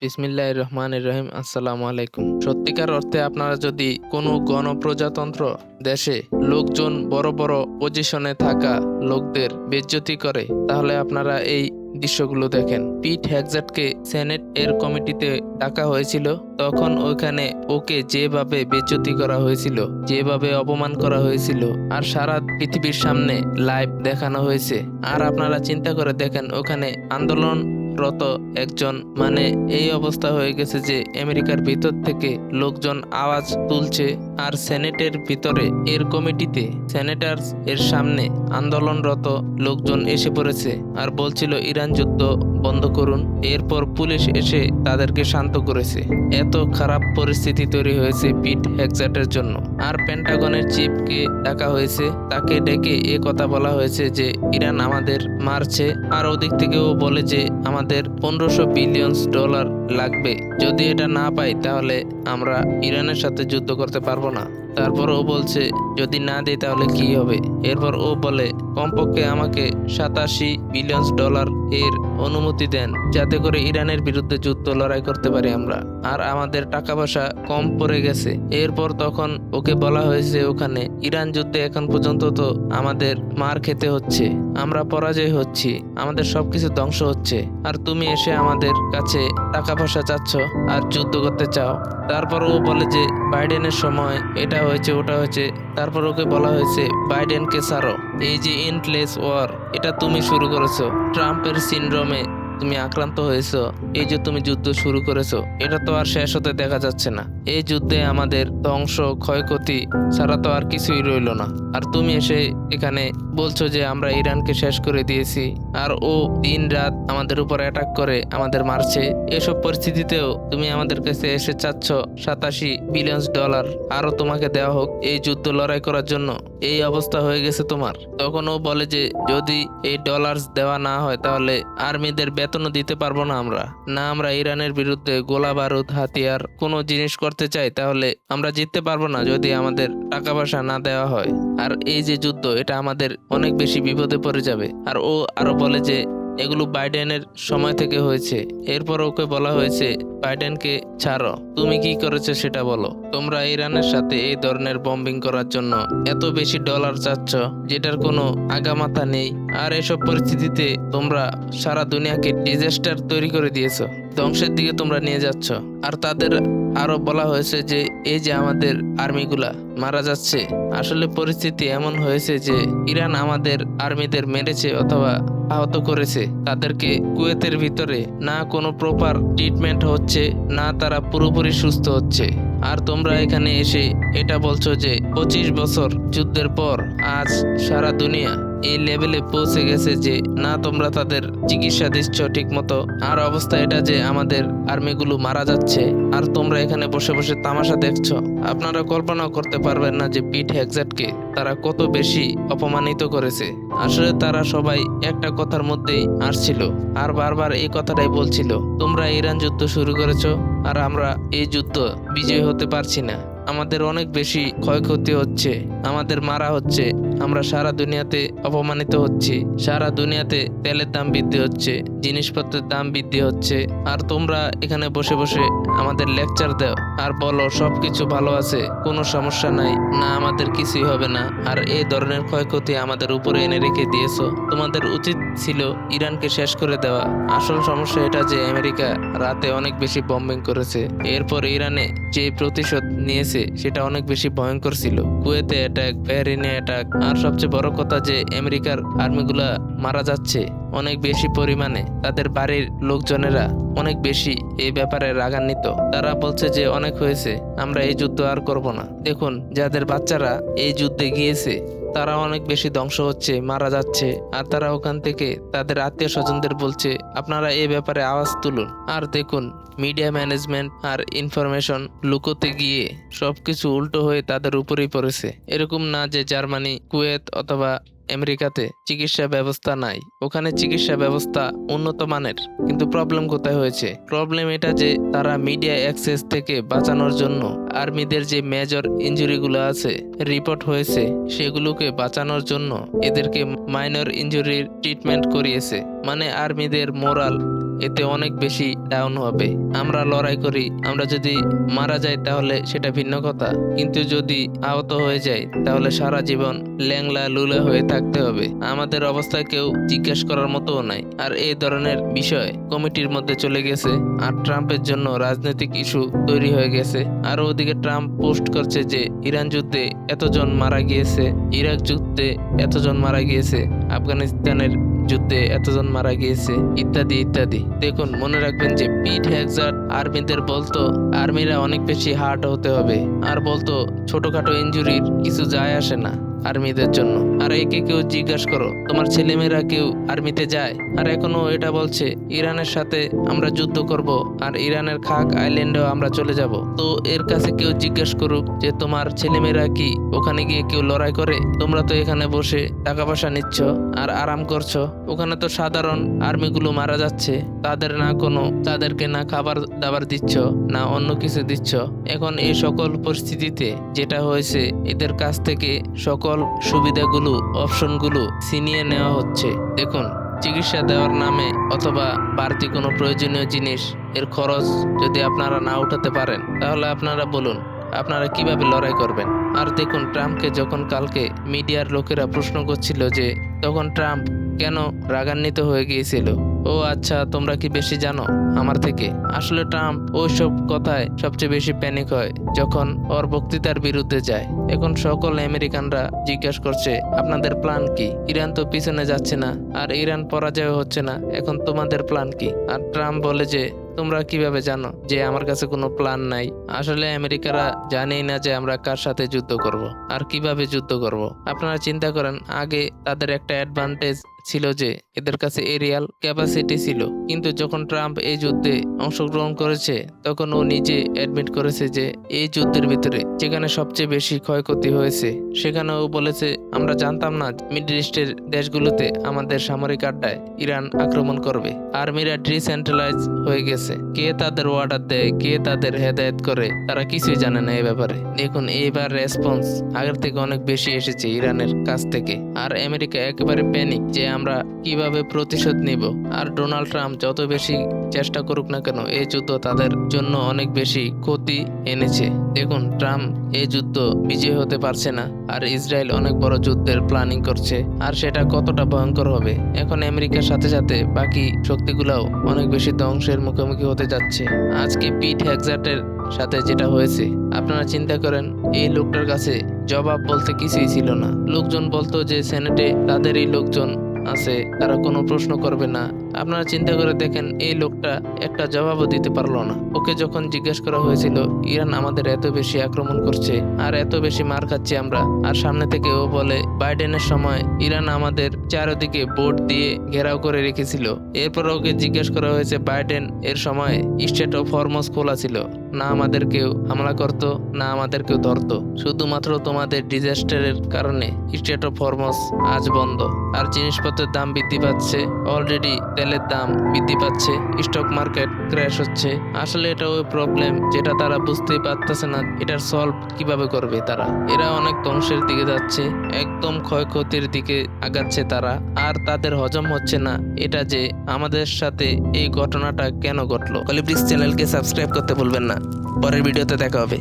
বিসমিল্লাহির রহমানির রহিম। আসসালামু আলাইকুম। সত্যিকার অর্থে আপনারা যদি কোনো গণপ্রজাতন্ত্র দেশে লোকজন বড় বড় পজিশনে থাকা লোকদের বেইজ্জতি করে, তাহলে আপনারা এই দৃশ্যগুলো দেখেন। পিট হেগজেটকে সেনেট এর কমিটিতে ডাকা হয়েছিল। তখন ওইখানে ওকে যেভাবে বেইজ্জতি করা হয়েছিল, যেভাবে অপমান করা হয়েছিল, আর সারা পৃথিবীর সামনে লাইভ দেখানো হয়েছে। আর আপনারা চিন্তা করে দেখেন, ওখানে আন্দোলনরত একজন, মানে এই অবস্থা হয়ে গেছে যে আমেরিকার ভিতর থেকে লোকজন আওয়াজ তুলছে, আর সেনেটের ভিতরে এর কমিটিতে সেনেটার্স এর সামনে আন্দোলনরত লোকজন এসে পড়েছে আর বলছিল ইরান যুদ্ধ বন্ধ করুন। এরপর পুলিশ এসে তাদেরকে শান্ত করেছে। এত খারাপ পরিস্থিতি তৈরি হয়েছে পিট হেগজেটের জন্য। আর পেন্টাগনের চিফকে ডাকা হয়েছে, তাকে ডেকে এ কথা বলা হয়েছে যে ইরান আমাদের মারছে, আর ওদিক থেকেও বলে যে আমাদের 1500 বিলিয়ন ডলার লাগবে, যদি এটা না পাই তাহলে আমরা ইরানের সাথে যুদ্ধ করতে পারবো না। তারপর ও বলছে যদি না দেয় তাহলে কি হবে। এরপর ও বলে কমপক্ষে আমাকে 87 বিলিয়ন ডলার এর অনুমতি দেন, যাতে করে ইরানের বিরুদ্ধে যুদ্ধ লড়াই করতে পারি আমরা, আর আমাদের টাকা পয়সা কম পড়ে গেছে। এরপর তখন ওকে বলা হয়েছে ওখানে ইরান যুদ্ধে এখন পর্যন্ত তো আমাদের মার খেতে হচ্ছে, আমরা পরাজয় হচ্ছি, আমাদের সবকিছু ধ্বংস হচ্ছে, আর তুমি এসে আমাদের কাছে টাকা পয়সা চাচ্ছ আর যুদ্ধ করতে চাও। তারপর ও বলে যে বাইডেনের সময় এটা হয়েছে ওটা হয়েছে। তারপর ওকে বলা হয়েছে বাইডেনকে ছাড়ো, এই যে এন্ডলেস ওয়ার এটা তুমি শুরু করেছো, ট্রাম্পের সিনড্রোমে তুমি আক্রান্ত হয়েছো, এই যে তুমি যুদ্ধ শুরু করেছো, এটা তো আর শেষ হতে দেখা যাচ্ছে না। এই যুদ্ধে আমাদের ধ্বংস ক্ষয়ক্ষতি ছাড়া তো আর কিছুই রইলো না। আর তুমি এসে এখানে বলছো যে আমরা ইরানকে শেষ করে দিয়েছি, আর ও দিন রাত আমাদের উপর অ্যাটাক করে আমাদের মারছে। এসব পরিস্থিতিতেও তুমি আমাদের কাছে এসে চাচ্ছ 87 বিলিয়ন ডলার আরো তোমাকে দেওয়া হোক এই যুদ্ধ লড়াই করার জন্য। এই অবস্থা হয়ে গেছে তোমার। তখন ও বলে যে যদি এই ডলার্স দেওয়া না হয় তাহলে আর্মিদের বেতনও দিতে পারবো না আমরা, না আমরা ইরানের বিরুদ্ধে গোলা বারুদ হাতিয়ার কোনো জিনিস করতে চাই, তাহলে আমরা জিততে পারবো না যদি আমাদের টাকা পয়সা না দেওয়া হয়। আর এই যে যুদ্ধ এটা আমাদের অনেক বেশি বিপদে পড়ে যাবে। আর ও আরো বলে যে এগুলো বাইডেনের সময় থেকে হয়েছে। এরপর ওকে বলা হয়েছে বাইডেনকে ছাড়ো, তুমি কি করেছো সেটা বলো। তোমরা ইরানের সাথে এই ধরনের বম্বিং করার জন্য এত বেশি ডলার চাচ্ছ যেটার কোনো আগামাথা নেই। আর এসব পরিস্থিতিতে তোমরা সারা দুনিয়াকে ডিজাস্টার তৈরি করে দিয়েছো, ধ্বংসের দিকে তোমরা নিয়ে যাচ্ছ। আর তাদের আরো বলা হয়েছে যে এই যে আমাদের আর্মিগুলা মারা যাচ্ছে, আসলে পরিস্থিতি এমন হয়েছে যে ইরান আমাদের আর্মিদের মেরেছে অথবা আহত করেছে। তাদেরকে কুয়েতের ভিতরে না কোনো প্রপার ট্রিটমেন্ট হচ্ছে, না তারা পুরোপুরি সুস্থ হচ্ছে। আর তোমরা এখানে এসে এটা বলছো যে 25 বছর যুদ্ধের পর আজ সারা দুনিয়া এই লেভেলে পৌঁছে গেছে যে না তোমরা তাদের চিকিৎসা দিচ্ছ ঠিক মতো। আর অবস্থা এটা যে আমাদের আর্মিগুলো মারা যাচ্ছে, আর তোমরা এখানে বসে বসে তামাশা দেখছো। আপনারা কল্পনাও করতে পারবেন না যে পিট হেগজেটকে তারা কত বেশি অপমানিত করেছে। আসলে তারা সবাই একটা কথার মধ্যেই আসছিল, আর বারবার এই কথাটাই বলছিল, তোমরা ইরান যুদ্ধ শুরু করেছো আর আমরা এই যুদ্ধ বিজয়ী হতে পারছি না, আমাদের অনেক বেশি ক্ষয়ক্ষতি হচ্ছে, আমাদের মারা হচ্ছে, আমরা সারা দুনিয়াতে অপমানিত হচ্ছি, সারা দুনিয়াতে তেলের দাম বৃদ্ধি হচ্ছে, জিনিসপত্রের দাম বৃদ্ধি হচ্ছে, আর তোমরা এখানে বসে বসে আমাদের লেকচার দাও আর বলো সবকিছু ভালো আছে, কোনো সমস্যা নাই, না আমাদের কিছুই হবে না, আর এই ধরনের ক্ষয়ক্ষতি আমাদের উপরে এনে রেখে দিয়েছো। তোমাদের উচিত ছিল ইরানকে শেষ করে দেওয়া। আসল সমস্যা এটা যে আমেরিকা রাতে অনেক বেশি বম্বিং করেছে, এরপর ইরানে যে প্রতিশোধ নিয়েছে সেটা অনেক বেশি ভয়ঙ্কর ছিল। কুয়েতে অ্যাটাক, বাহরিনে অ্যাটাক, আর সবচেয়ে বড় কথা যে আমেরিকার আর্মিগুলা মারা যাচ্ছে অনেক বেশি পরিমাণে। তাদের বাড়ির লোকজনেরা অনেক বেশি এই ব্যাপারে রাগান্বিত। তারা বলছে যে অনেক হয়েছে, আমরা এই যুদ্ধ আর করব না। দেখুন যাদের বাচ্চারা এই যুদ্ধে গিয়েছে তারা অনেক বেশি ধ্বংস হচ্ছে, মারা যাচ্ছে, আর তারা ওখান থেকে তাদের আত্মীয় স্বজনদের বলছে আপনারা এই ব্যাপারে আওয়াজ তুলুন। আর দেখুন মিডিয়া ম্যানেজমেন্ট আর ইনফরমেশন লুকোতে গিয়ে সবকিছু উল্টো হয়ে তাদের উপরেই পড়েছে। এরকম না যে জার্মানি, কুয়েত অথবা আমেরিকাতে চিকিৎসা ব্যবস্থা নাই, ওখানে চিকিৎসা ব্যবস্থা উন্নত মানের। কিন্তু প্রবলেম কোথায় হয়েছে? প্রবলেম এটা যে তারা মিডিয়া অ্যাক্সেস থেকে বাঁচানোর জন্য আর্মিদের যে মেজর ইনজুরিগুলো আছে রিপোর্ট হয়েছে সেগুলোকে বাঁচানোর জন্য এদেরকে মাইনর ইনজুরির ট্রিটমেন্ট করিয়েছে। মানে আর্মিদের মোরাল এতে অনেক বেশি ডাউন হবে। আমরা লড়াই করি, আমরা যদি মারা যাই তাহলে সেটা ভিন্ন কথা, কিন্তু যদি আহত হয়ে যায় তাহলে সারা জীবন ল্যাংলা লুলা হয়ে থাকতে হবে। আমাদের অবস্থা কেউ জিজ্ঞেস করার মতোও নাই। আর এই ধরনের বিষয় কমিটির মধ্যে চলে গেছে, আর ট্রাম্পের জন্য রাজনৈতিক ইস্যু তৈরি হয়ে গেছে। আর ওদিকে ট্রাম্প পোস্ট করছে যে ইরান যুদ্ধে এতজন মারা গিয়েছে, ইরাক যুদ্ধে এতজন মারা গিয়েছে, আফগানিস্তানের যুদ্ধে এতজন মারা গিয়েছে, ইত্যাদি ইত্যাদি। দেখুন, মনে রাখবেন যে পিট হেগজাট আর্মিদের বলতো আর্মিরা অনেক বেশি হার্ড হতে হবে, আর বলতো ছোটখাটো ইনজুরির কিছু যায় আসে না আর্মিদের জন্য। আর একে কেউ জিজ্ঞাসা করো তোমার ছেলেমেয়েরা কেউ আর্মিতে যায়? আর এখনো এটা বলছে ইরানের সাথে আমরা যুদ্ধ করব, আর ইরানের খাক আইল্যান্ডেও আমরা চলে যাব। তো এর কাছে কেউ জিজ্ঞাসা করুক যে তোমার ছেলেমেয়েরা কি ওখানে গিয়ে কেউ লড়াই করে? তোমরা তো এখানে বসে টাকা পয়সা নিচ্ছ আর আরাম করছো, ওখানে তো সাধারণ আর্মিগুলো মারা যাচ্ছে, তাদেরকে না খাবার দাবার দিচ্ছ, না অন্য কিছু দিচ্ছ। এখন এই সকল পরিস্থিতিতে যেটা হয়েছে, এদের কাছ থেকে সকল সুবিধাগুলো, অপশনগুলো ছিনিয়ে নেওয়া হচ্ছে। দেখুন, চিকিৎসা দেওয়ার নামে অথবা বাড়তি কোনো প্রয়োজনীয় জিনিস এর খরচ যদি আপনারা না উঠাতে পারেন, তাহলে আপনারা বলুন আপনারা কিভাবে লড়াই করবেন? আর দেখুন, ট্রাম্পকে যখন কালকে মিডিয়ার লোকেরা প্রশ্ন করছিল যে তখন ট্রাম্প কেন রাগান্বিত হয়ে গিয়েছিল, ও আচ্ছা তোমরা কি বেশি জানো আমার থেকে? আসলে ট্রাম্প ওইসব কথায় সবচেয়ে বেশি প্যানিক হয় যখন ওর বক্তৃতার বিরুদ্ধে যায়। এখন সকল আমেরিকানরা জিজ্ঞাসা করছে আপনাদের প্ল্যান কি? ইরান তো পিছনে যাচ্ছে না, আর ইরান পরাজয় হচ্ছে না, এখন তোমাদের প্ল্যান কি? আর ট্রাম্প বলে যে তোমরা কিভাবে জানো যে আমার কাছে কোনো প্ল্যান নাই? আসলে আমেরিকারা জানেই না যে আমরা কার সাথে যুদ্ধ করব আর কিভাবে যুদ্ধ করব। আপনারা চিন্তা করেন, আগে তাদের একটা অ্যাডভান্টেজ ছিল যে এদের কাছে এরিয়াল ক্যাপাসিটি ছিল, কিন্তু যখন ট্রাম্প এই যুদ্ধে অংশগ্রহণ করেছে তখন ও নিজে অ্যাডমিট করেছে যে এই যুদ্ধের ভিতরে যেখানে সবচেয়ে বেশি ক্ষয়ক্ষতি হয়েছে সেখানে ও বলেছে আমরা জানতাম না মিডল ইস্টের দেশগুলোতে আমাদের সামরিক আড্ডায় ইরান আক্রমণ করবে। আর্মিরা ডিসেন্ট্রালাইজ হয়ে গেছে, কে তাদের অর্ডার দেয়, কে তাদের হেদায়েত করে, তারা কিছুই জানে না এই ব্যাপারে। দেখুন, এইবার রেসপন্স আগের থেকে অনেক বেশি এসেছে ইরানের কাছ থেকে, আর আমেরিকা একেবারে প্যানিক যে আমরা কিভাবে প্রতিশোধ নিব। আর ডোনাল্ড ট্রাম্প যত বেশি চেষ্টা করুক না কেন, এই যুদ্ধ তাদের জন্য অনেক বেশি ক্ষতি এনেছে। দেখুন, ট্রাম্প এই যুদ্ধ বিজয় হতে পারছে না, আর ইসরায়েল অনেক বড় যুদ্ধের প্ল্যানিং করছে, আর সেটা কতটা ভয়ঙ্কর হবে। এখন আমেরিকার সাথে সাথে বাকি শক্তিগুলাও অনেক বেশি ধ্বংসের মুখোমুখি হতে যাচ্ছে। আজকে পিট হেগজাটের সাথে যেটা হয়েছে, আপনারা চিন্তা করেন, এই লোকটার কাছে জবাব বলতে কিছুই ছিল না। লোকজন বলতো যে সেনেটে তাদেরই লোকজন আছে, তারা কোনো প্রশ্ন করবে না। আপনারা চিন্তা করে দেখেন, এই লোকটা একটা জবাবও দিতে পারলো না। ওকে যখন জিজ্ঞেস করা হয়েছিল ইরান আমাদের এত বেশি আক্রমণ করছে আর এত বেশি মার খাচ্ছি আমরা, আর সামনে থেকে ও বলে বাইডেনের সময় ইরান আমাদের চারদিকে বোট দিয়ে ঘেরাও করে রেখেছিল। এরপর ওকে জিজ্ঞেস করা হয়েছে বাইডেন এর সময় স্টেট অফ হরমুজ খোলা ছিল, না আমাদের কেউ হামলা করতো, না আমাদের কেউ ধরতো, শুধুমাত্র তোমাদের ডিজাস্টারের কারণে স্টেট অফ হরমুজ আজ বন্ধ। আর জিনিসপত্রের দাম বৃদ্ধি পাচ্ছে, অলরেডি তেলের দাম বৃদ্ধি পাচ্ছে, স্টক মার্কেট ক্র্যাশ হচ্ছে। আসলে এটা ওই প্রবলেম যেটা তারা বুঝতেই পারতেছে না এটার সলভ কিভাবে করবে তারা। এরা অনেক ধ্বংসের দিকে যাচ্ছে, একদম ক্ষয়ক্ষতির দিকে আগাচ্ছে তারা, আর তাদের হজম হচ্ছে না এটা যে আমাদের সাথে এই ঘটনাটা কেন ঘটলো। কলিব্রিক্স চ্যানেলকে সাবস্ক্রাইব করতে ভুলবেন না। পরের ভিডিওতে দেখা হবে।